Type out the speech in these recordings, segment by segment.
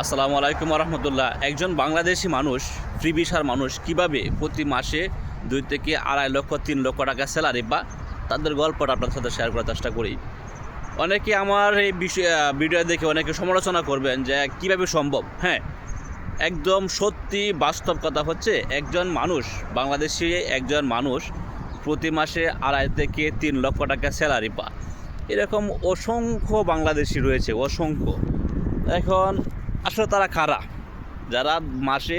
আসসালামু আলাইকুম রহমতুল্লাহ। একজন বাংলাদেশি মানুষ, ফ্রি ভিসার মানুষ কিভাবে প্রতি মাসে 2 থেকে 2.5 লক্ষ 3 লক্ষ টাকা স্যালারি বা তাদের গল্পটা আপনার সাথে শেয়ার করার চেষ্টা করি। অনেকে আমার এই ভিডিও দেখে অনেকে সমালোচনা করবেন যে কিভাবে সম্ভব। হ্যাঁ, একদম সত্যি বাস্তব কথা হচ্ছে, একজন মানুষ, বাংলাদেশি একজন মানুষ প্রতি মাসে 2.5 থেকে 3 লক্ষ টাকা স্যালারি পায়। এরকম অসংখ্য বাংলাদেশি রয়েছে, অসংখ্য। এখন আসলে তারা কারা? যারা মাসে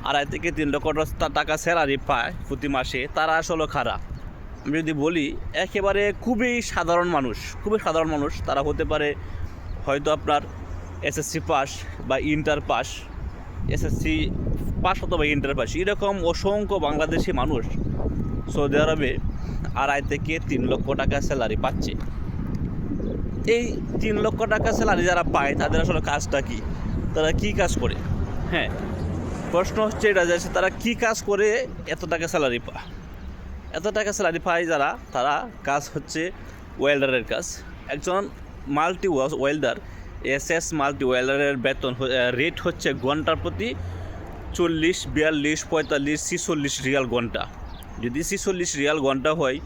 2.5 থেকে 3 লক্ষ টাকা স্যালারি পায় প্রতি মাসে, তারা আসলে কারা? আমি যদি বলি, একেবারে খুবই সাধারণ মানুষ। তারা হতে পারে হয়তো আপনার এসএসসি পাস বা ইন্টার পাস, এসএসসি পাস অথবা ইন্টার পাস। এরকম অসংখ্য বাংলাদেশি মানুষ সৌদি আরবে 2.5 থেকে 3 লক্ষ টাকা স্যালারি পাচ্ছে। এই 3 লক্ষ টাকা স্যালারি যারা পায়, তাদের আসলে কাজটা কী? তারা কী কাজ করে? হ্যাঁ, প্রশ্ন হচ্ছে এটা যে তারা কী কাজ করে এত টাকা স্যালারি পায়। এত টাকা স্যালারি পায় যারা, তারা কাজ হচ্ছে ওয়েল্ডারের কাজ। একজন মাল্টি ওয়েল্ডার, এসএস মাল্টি ওয়েল্ডারের বেতন রেট হচ্ছে ঘন্টার প্রতি 40, 42, 45, 46 রিয়াল ঘন্টা। যদি 46 রিয়াল ঘন্টা হয়,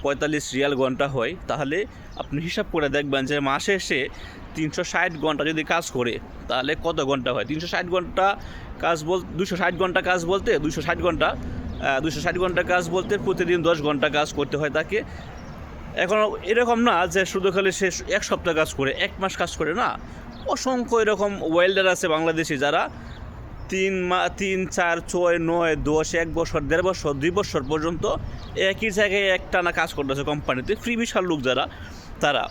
45 রিয়াল ঘন্টা হয়, তাহলে আপনি হিসাব করে দেখবেন যে মাসে এসে 360 ঘন্টা যদি কাজ করে, তাহলে কত ঘন্টা হয়? 360 ঘন্টা কাজ 260 ঘন্টা কাজ বলতে 260 ঘন্টা কাজ বলতে প্রতিদিন 10 ঘন্টা কাজ করতে হয় তাকে। এখন এরকম না যে শুধু খালি সে 1 সপ্তাহ কাজ করে, 1 মাস কাজ করে, না। অসংখ্য এরকম ওয়েল্ডার আছে বাংলাদেশি, যারা 3, 4, 6, 9, 10, 1 বছর, 1.5 বছর, 2 বছর পর্যন্ত একই জায়গায় একটানা কাজ করতেছে কোম্পানিতে, ফ্রি ভিসার লোক যারা, তারা।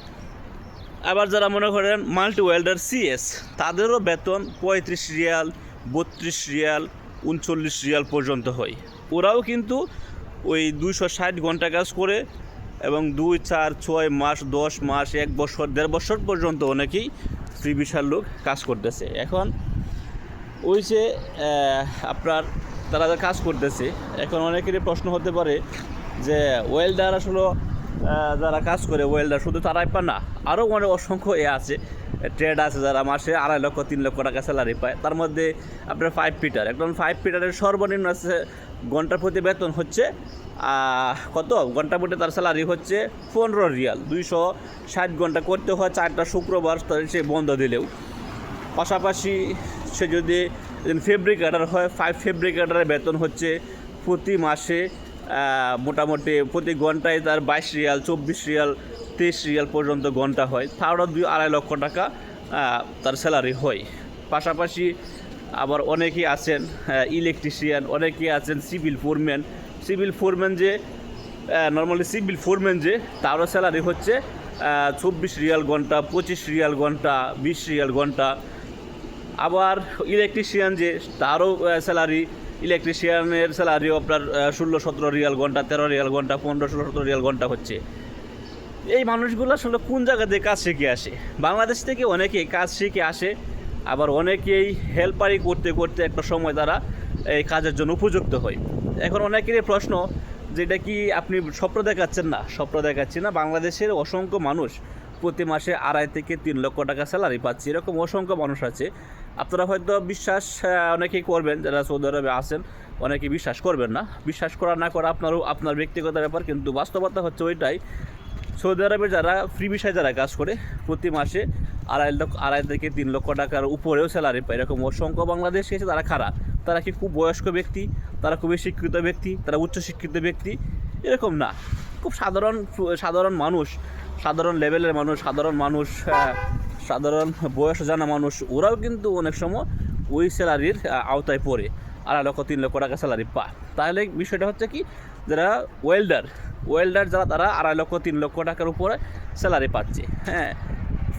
আবার যারা মনে করেন মাল্টি ওয়েল্ডার সিএস, তাদেরও বেতন 35 রিয়াল, 32 রিয়াল, 39 রিয়াল পর্যন্ত হয়। ওরাও কিন্তু ওই 260 ঘন্টা কাজ করে এবং 2, 4, 6 মাস, 10 মাস, 1 বছর, 1.5 বছর পর্যন্ত অনেকেই ফ্রি ভিসার লোক কাজ করতেছে। এখন ওই যে আপনার তারা কাজ করতেছে, এখন অনেকেরই প্রশ্ন হতে পারে যে ওয়েল্ডার আসলে যারা কাজ করে ওয়েল্ডার শুধু তারাই পায় না, আরও অনেক অসংখ্য আছে, ট্রেড আছে যারা মাসে 2.5 লক্ষ 3 লক্ষ টাকা স্যালারি পায়। তার মধ্যে আপনার 5 ফিটার, একজন 5 ফিটারের সর্বনিম্ন আছে ঘন্টার প্রতি বেতন হচ্ছে কত? ঘন্টা প্রতি তার স্যালারি হচ্ছে 15 রিয়াল। 260 ঘন্টা করতে হয়, 4টা শুক্রবার সে বন্ধ দিলেও। পাশাপাশি সে যদি ফেব্রিকেটার হয়, 5 ফেব্রিকেটারের বেতন হচ্ছে প্রতি মাসে মোটামুটি প্রতি ঘন্টায় তার 22 রিয়াল, 24 রিয়াল, 23 রিয়াল পর্যন্ত ঘন্টা হয়। তারও 2-2.5 লক্ষ টাকা তার স্যালারি হয়। পাশাপাশি আবার অনেকেই আছেন ইলেকট্রিশিয়ান, অনেকেই আছেন সিভিল ফোরম্যান যে নর্মালি সিভিল ফোরম্যান যে, তারও স্যালারি হচ্ছে 24 রিয়াল ঘন্টা, 25 রিয়াল ঘন্টা, 20 রিয়াল ঘন্টা। আবার ইলেকট্রিশিয়ান যে, তারও স্যালারি, ইলেকট্রিশিয়ানের স্যালারিও আপনার 16-17 রিয়াল ঘন্টা, 13 রিয়াল ঘন্টা, 15-16-17 রিয়াল ঘন্টা হচ্ছে। এই মানুষগুলো আসলে কোন জায়গা দিয়ে কাজ শিখে আসে? বাংলাদেশ থেকে অনেকেই কাজ শিখে আসে, আবার অনেকেই হেল্পারি করতে করতে একটা সময় তারা এই কাজের জন্য উপযুক্ত হয়। এখন অনেকেরই প্রশ্ন যে এটা কি আপনি স্বপ্ন দেখাচ্ছেন? না, স্বপ্ন দেখাচ্ছি না। বাংলাদেশের অসংখ্য মানুষ প্রতি মাসে 2.5 থেকে 3 লক্ষ টাকা স্যালারি পাচ্ছে, এরকম অসংখ্য মানুষ আছে। আপনারা হয়তো বিশ্বাস অনেকেই করবেন, যারা সৌদি আরবে আছেন, অনেকে বিশ্বাস করবেন না। বিশ্বাস করা না করা আপনার ব্যক্তিগত ব্যাপার, কিন্তু বাস্তবতা হচ্ছে ওইটাই। সৌদি আরবে যারা ফ্রি ভিসায় যারা কাজ করে, প্রতি মাসে 2.5 থেকে 3 লক্ষ টাকার উপরেও স্যালারি পায়, এরকম অসংখ্য বাংলাদেশ এসে। তারা খারাপ, তারা কি খুব বয়স্ক ব্যক্তি, তারা খুবই শিক্ষিত ব্যক্তি, তারা উচ্চশিক্ষিত ব্যক্তি? এরকম না, খুব সাধারণ মানুষ, সাধারণ লেভেলের মানুষ, সাধারণ বয়স জানা মানুষ, ওরাও কিন্তু অনেক সময় ওই স্যালারির আওতায় পড়ে 2.5 লক্ষ 3 লক্ষ টাকা স্যালারি পায়। তাহলে বিষয়টা হচ্ছে কি, যারা ওয়েল্ডার যারা, তারা 2.5 লক্ষ 3 লক্ষ টাকার উপরে স্যালারি পাচ্ছে। হ্যাঁ,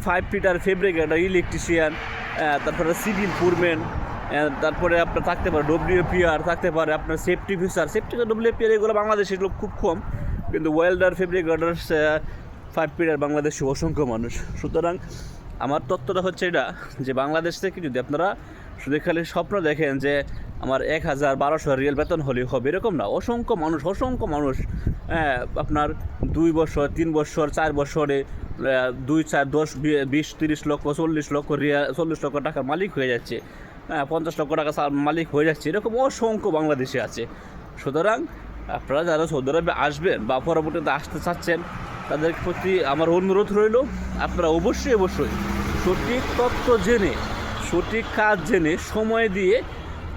5 ফিটার, ফেব্রিকেটার, ইলেকট্রিশিয়ান, তারপরে সিভিল ফোরম্যান, তারপরে আপনার থাকতে পারে ডব্লিউপিআর, থাকতে পারে আপনার সেফটি ভিসার, ডব্লিউপিআর, এগুলো বাংলাদেশের লোক খুব কম, কিন্তু ওয়েল্ডার, ফেব্রিকেটার, 5 ফিটার বাংলাদেশে অসংখ্য মানুষ। সুতরাং আমার তত্ত্বটা হচ্ছে এটা, যে বাংলাদেশ থেকে যদি আপনারা শুধু খালি স্বপ্ন দেখেন যে আমার 1000-1200 রিয়াল বেতন হলেই হবে, এরকম না। অসংখ্য মানুষ আপনার 2 বছর 3 বছর 4 বছরে 2 4 10 20 30 লক্ষ 40 লক্ষ 40 লক্ষ টাকার মালিক হয়ে যাচ্ছে, 50 লক্ষ টাকা মালিক হয়ে যাচ্ছে, এরকম অসংখ্য বাংলাদেশে আছে। সুতরাং আপনারা যারা সৌদি আরবে আসবেন বা পরবর্তীতে আসতে চাচ্ছেন, তাদের প্রতি আমার অনুরোধ রইল, আপনারা অবশ্যই সঠিক তথ্য জেনে, সঠিক কাজ জেনে, সময় দিয়ে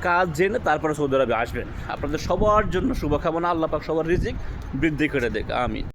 কাজ জেনে তারপরে সৌদি আরবে আসবেন। আপনাদের সবার জন্য শুভকামনা। আল্লাহ পাক সবার রিজিক বৃদ্ধি করে দেখ। আমিন।